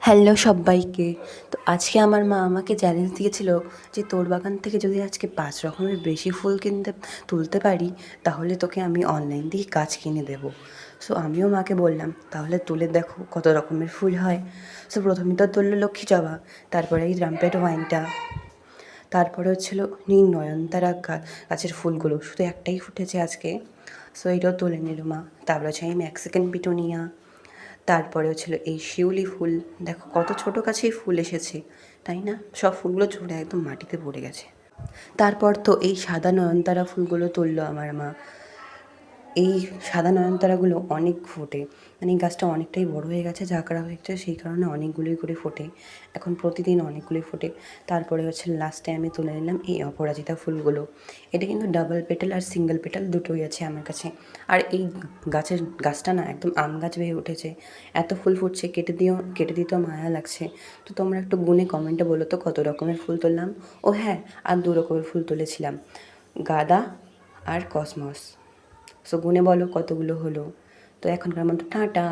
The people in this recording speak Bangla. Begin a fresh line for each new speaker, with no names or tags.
হ্যালো সব্বাইকে। তো আজকে আমার মা আমাকে চ্যালেঞ্জ দিয়েছিল যে তোর বাগান থেকে যদি আজকে 5 রকমের বেশি ফুল তুলতে পারি তাহলে তোকে আমি অনলাইন থেকে গাছ কিনে দেবো। সো আমিও মাকে বললাম তাহলে তুলে দেখো কত রকমের ফুল হয়। সো প্রথমে তো তুললো লক্ষ্মী জবা, তারপরে এই ট্রাম্পেট ওয়াইনটা, তারপরে হচ্ছিলো নীল নয়নতারা গাছের ফুলগুলো, শুধু একটাই ফুটেছে আজকে। সো এটাও তুলে নিল মা। তারপরে হচ্ছে এই মেক্সিকান পিটুনিয়া, তারপরে হচ্ছিলো এই শিউলি ফুল। দেখো কত ছোটো গাছেই ফুল এসেছে, তাই না? সব ফুলগুলো ঝরে একদম মাটিতে পড়ে গেছে। তারপর তো এই সাদা নয়নতারা ফুলগুলো তুললো আমার মা। এই সাদা নয়নতারাগুলো অনেক ফোটে, মানে এই গাছটা অনেকটাই বড় হয়ে গেছে, ঝাঁকড়া হয়েছে, সেই কারণে অনেকগুলোই করে ফোটে, এখন প্রতিদিন অনেকগুলোই ফোটে। তারপরে হচ্ছে লাস্টে আমি তুলে নিলাম এই অপরাজিতা ফুলগুলো। এটা কিন্তু ডাবল পেটাল আর সিঙ্গেল পেটাল দুটোই আছে আমার কাছে। আর এই গাছটা না একদম আম গাছ হয়ে উঠেছে, এত ফুল ফুটছে, কেটে দিতেও মায়া লাগছে। তো তোমরা একটু গুনে কমেন্টে বলো তো কত রকমের ফুল তুললাম। ও হ্যাঁ, আর 2 রকমের ফুল তুলেছিলাম, গাঁদা আর কসমস। সো গুনে বলো কতগুলো হলো। তো এখনকার মতো টাটা।